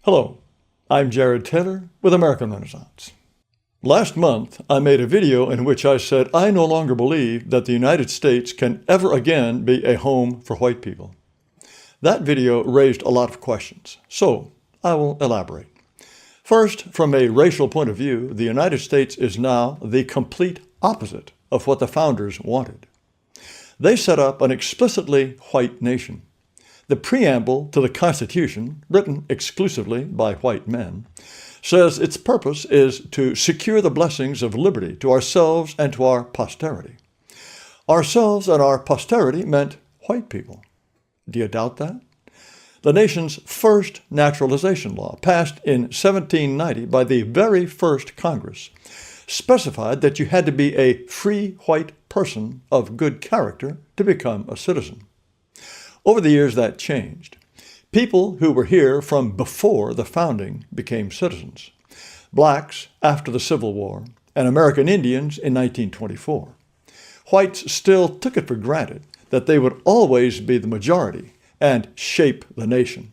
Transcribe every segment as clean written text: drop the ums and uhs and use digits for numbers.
Hello, I'm Jared Taylor with American Renaissance. Last month, I made a video in which I said I no longer believe that the United States can ever again be a home for white people. That video raised a lot of questions, so I will elaborate. First, from a racial point of view, the United States is now the complete opposite of what the founders wanted. They set up an explicitly white nation. The preamble to the Constitution, written exclusively by white men, says its purpose is to secure the blessings of liberty to ourselves and to our posterity. Ourselves and our posterity meant white people. Do you doubt that? The nation's first naturalization law, passed in 1790 by the very first Congress, specified that you had to be a free white person of good character to become a citizen. Over the years, that changed. People who were here from before the founding became citizens. Blacks after the Civil War, and American Indians in 1924. Whites still took it for granted that they would always be the majority and shape the nation.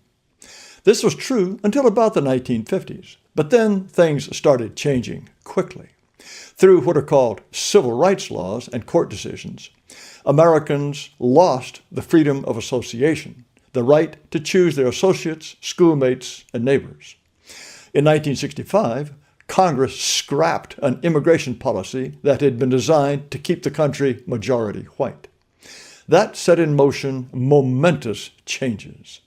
This was true until about the 1950s, but then things started changing quickly. Through what are called civil rights laws and court decisions, Americans lost the freedom of association, the right to choose their associates, schoolmates, and neighbors. In 1965, Congress scrapped an immigration policy that had been designed to keep the country majority white. That set in motion momentous changes.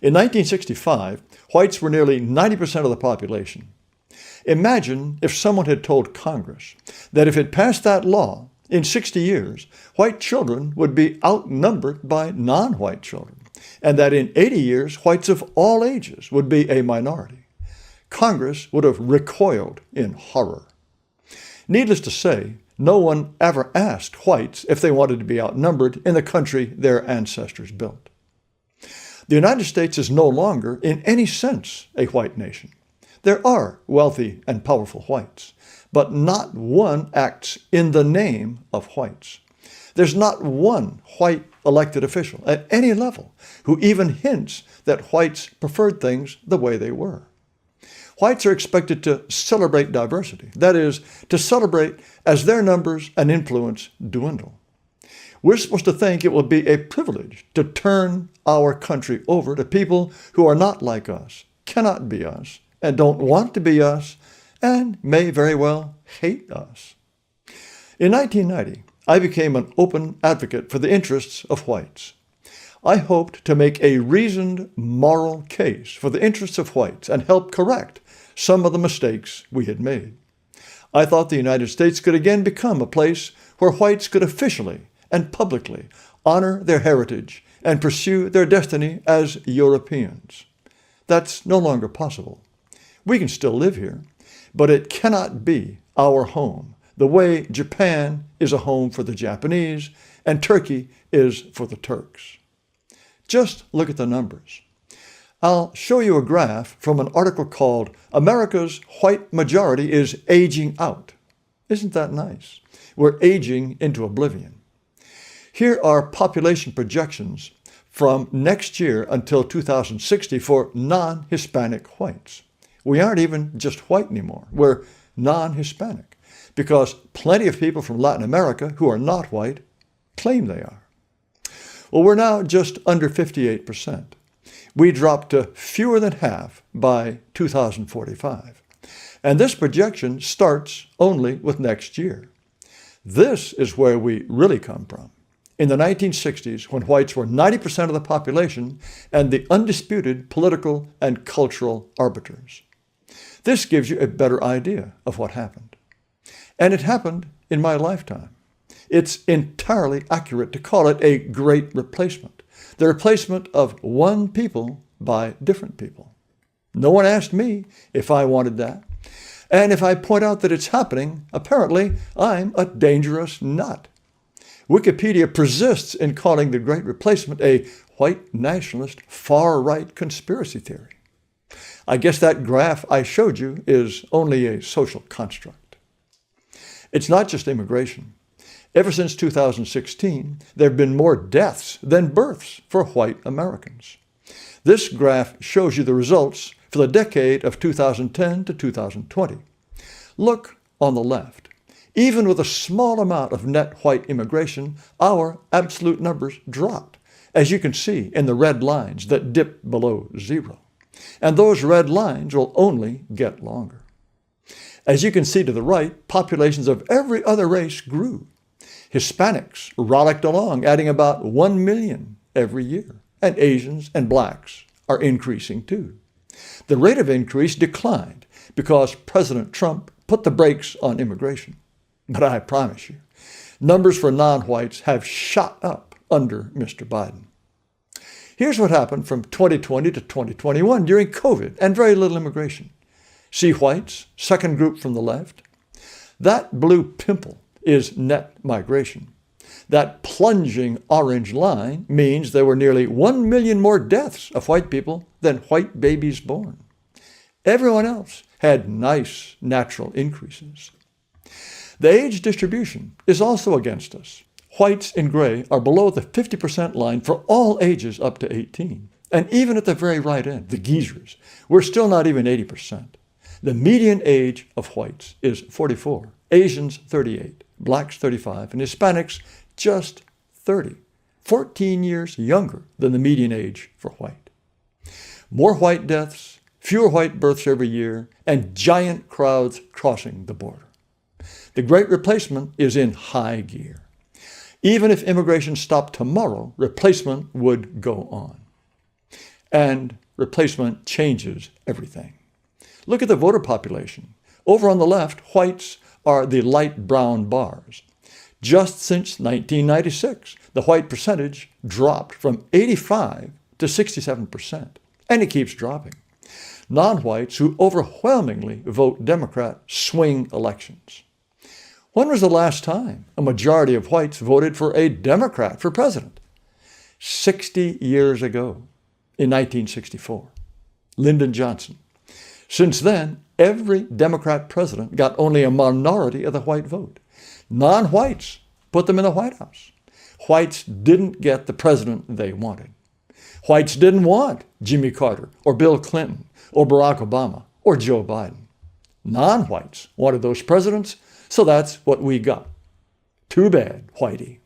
In 1965, whites were nearly 90% of the population. Imagine if someone had told Congress that if it passed that law, in 60 years, white children would be outnumbered by non-white children, and that in 80 years, whites of all ages would be a minority. Congress would have recoiled in horror. Needless to say, no one ever asked whites if they wanted to be outnumbered in the country their ancestors built. The United States is no longer, in any sense, a white nation. There are wealthy and powerful whites, but not one acts in the name of whites. There's not one white elected official at any level who even hints that whites preferred things the way they were. Whites are expected to celebrate diversity, that is, to celebrate as their numbers and influence dwindle. We're supposed to think it will be a privilege to turn our country over to people who are not like us, cannot be us, and don't want to be us, and may very well hate us. In 1990, I became an open advocate for the interests of whites. I hoped to make a reasoned moral case for the interests of whites and help correct some of the mistakes we had made. I thought the United States could again become a place where whites could officially and publicly honor their heritage and pursue their destiny as Europeans. That's no longer possible. We can still live here, but it cannot be our home, the way Japan is a home for the Japanese and Turkey is for the Turks. Just look at the numbers. I'll show you a graph from an article called "America's White Majority is Aging Out." Isn't that nice? We're aging into oblivion. Here are population projections from next year until 2060 for non-Hispanic whites. We aren't even just white anymore. We're non-Hispanic because plenty of people from Latin America who are not white claim they are. Well, we're now just under 58%. We dropped to fewer than half by 2045. And this projection starts only with next year. This is where we really come from. In the 1960s, when whites were 90% of the population and the undisputed political and cultural arbiters. This gives you a better idea of what happened. And it happened in my lifetime. It's entirely accurate to call it a great replacement, the replacement of one people by different people. No one asked me if I wanted that. And if I point out that it's happening, apparently I'm a dangerous nut. Wikipedia persists in calling the Great Replacement a white nationalist far-right conspiracy theory. I guess that graph I showed you is only a social construct. It's not just immigration. Ever since 2016, there have been more deaths than births for white Americans. This graph shows you the results for the decade of 2010 to 2020. Look on the left. Even with a small amount of net white immigration, our absolute numbers dropped, as you can see in the red lines that dip below zero. And those red lines will only get longer. As you can see to the right, populations of every other race grew. Hispanics rollicked along, adding about 1 million every year, and Asians and blacks are increasing too. The rate of increase declined because President Trump put the brakes on immigration. But I promise you, numbers for non-whites have shot up under Mr. Biden. Here's what happened from 2020 to 2021 during COVID and very little immigration. See whites, second group from the left? That blue pimple is net migration. That plunging orange line means there were nearly 1 million more deaths of white people than white babies born. Everyone else had nice natural increases. The age distribution is also against us. Whites in gray are below the 50% line for all ages up to 18. And even at the very right end, the geezers, we're still not even 80%. The median age of whites is 44, Asians 38, blacks 35, and Hispanics just 30, 14 years younger than the median age for white. More white deaths, fewer white births every year, and giant crowds crossing the border. The Great Replacement is in high gear. Even if immigration stopped tomorrow, replacement would go on. And replacement changes everything. Look at the voter population. Over on the left, whites are the light brown bars. Just since 1996, the white percentage dropped from 85 to 67%, and it keeps dropping. Non-whites who overwhelmingly vote Democrat swing elections. When was the last time a majority of whites voted for a Democrat for president? 60 years ago, in 1964. Lyndon Johnson. Since then, every Democrat president got only a minority of the white vote. Non-whites put them in the White House. Whites didn't get the president they wanted. Whites didn't want Jimmy Carter or Bill Clinton or Barack Obama or Joe Biden. Non-whites wanted those presidents, so that's what we got. Too bad, whitey.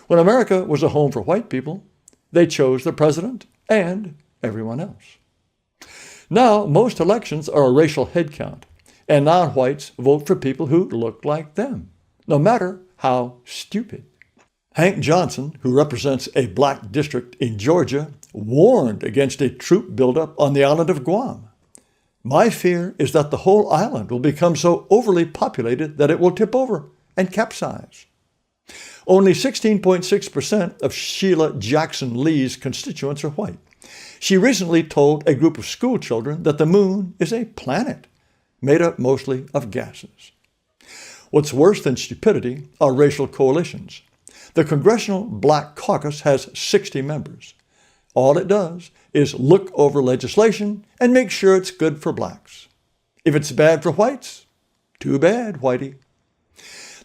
When America was a home for white people, they chose the president and everyone else. Now, most elections are a racial headcount, and non-whites vote for people who look like them, no matter how stupid. Hank Johnson, who represents a black district in Georgia, warned against a troop buildup on the island of Guam. My fear is that the whole island will become so overly populated that it will tip over and capsize. Only 16.6% of Sheila Jackson Lee's constituents are white. She recently told a group of school children that the moon is a planet made up mostly of gases. What's worse than stupidity are racial coalitions. The Congressional Black Caucus has 60 members. All it does is look over legislation and make sure it's good for blacks. If it's bad for whites, too bad, whitey.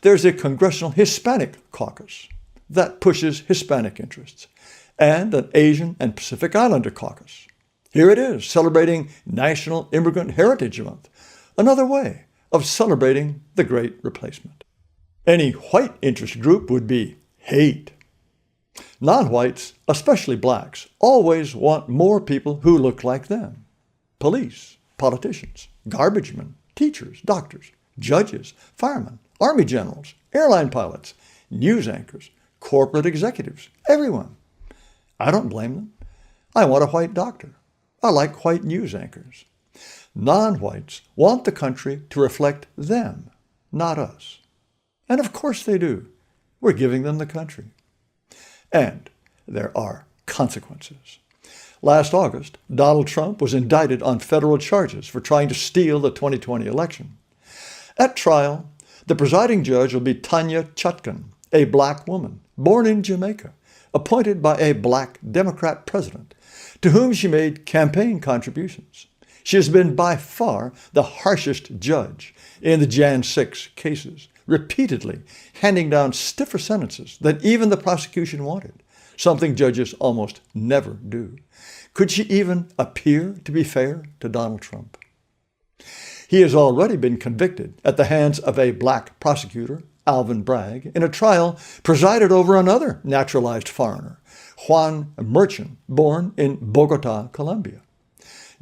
There's a Congressional Hispanic Caucus that pushes Hispanic interests, and an Asian and Pacific Islander caucus. Here it is, celebrating National Immigrant Heritage Month, another way of celebrating the Great Replacement. Any white interest group would be hate. Non-whites, especially blacks, always want more people who look like them. Police, politicians, garbage men, teachers, doctors, judges, firemen, army generals, airline pilots, news anchors, corporate executives, everyone. I don't blame them. I want a white doctor. I like white news anchors. Non-whites want the country to reflect them, not us. And of course they do. We're giving them the country. And there are consequences. Last August, Donald Trump was indicted on federal charges for trying to steal the 2020 election. At trial, the presiding judge will be Tanya Chutkan, a black woman born in Jamaica, appointed by a black Democrat president, to whom she made campaign contributions. She has been by far the harshest judge in the Jan 6 cases, repeatedly handing down stiffer sentences than even the prosecution wanted. something judges almost never do. Could she even appear to be fair to Donald Trump? He has already been convicted at the hands of a black prosecutor, Alvin Bragg, in a trial presided over another naturalized foreigner, Juan Merchan, born in Bogota, Colombia.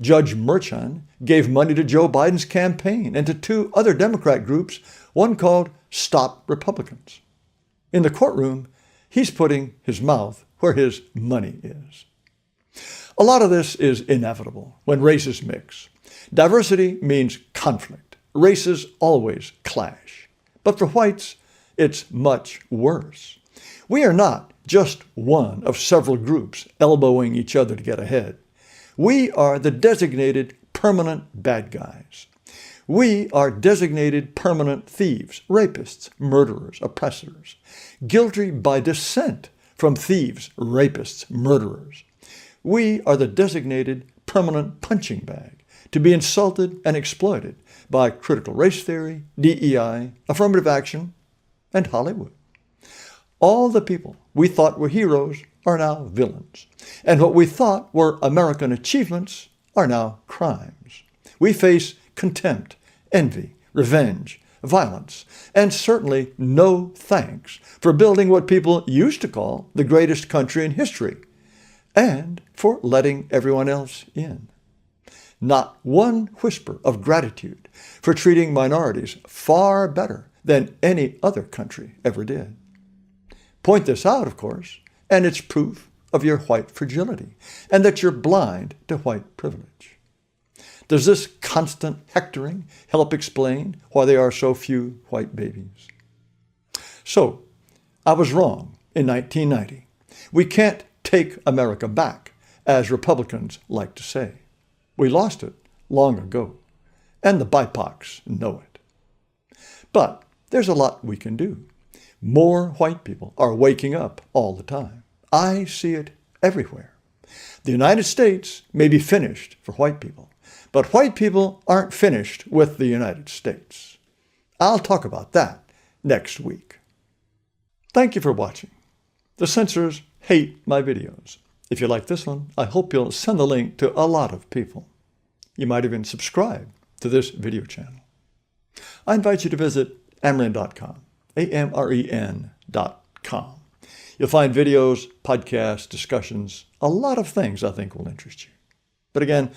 Judge Merchan gave money to Joe Biden's campaign and to two other Democrat groups, one called Stop Republicans. In the courtroom, he's putting his mouth where his money is. A lot of this is inevitable when races mix. Diversity means conflict. Races always clash. But for whites, it's much worse. We are not just one of several groups elbowing each other to get ahead. We are the designated permanent bad guys. We are designated permanent thieves, rapists, murderers, oppressors, guilty by descent from thieves, rapists, murderers. We are the designated permanent punching bag to be insulted and exploited by critical race theory, DEI, affirmative action, and Hollywood. All the people we thought were heroes are now villains, and what we thought were American achievements are now crimes. We face contempt, envy, revenge, violence, and certainly no thanks for building what people used to call the greatest country in history, and for letting everyone else in. Not one whisper of gratitude for treating minorities far better than any other country ever did. Point this out, of course, and it's proof of your white fragility and that you're blind to white privilege. Does this constant hectoring help explain why there are so few white babies? So, I was wrong in 1990. We can't take America back, as Republicans like to say. We lost it long ago, and the BIPOCs know it. But there's a lot we can do. More white people are waking up all the time. I see it everywhere. The United States may be finished for white people, but white people aren't finished with the United States. I'll talk about that next week. Thank you for watching. The censors hate my videos. If you like this one, I hope you'll send the link to a lot of people. You might even subscribe to this video channel. I invite you to visit amren.com, AMREN.com. You'll find videos, podcasts, discussions, a lot of things I think will interest you. But again,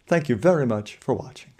thank you very much for watching.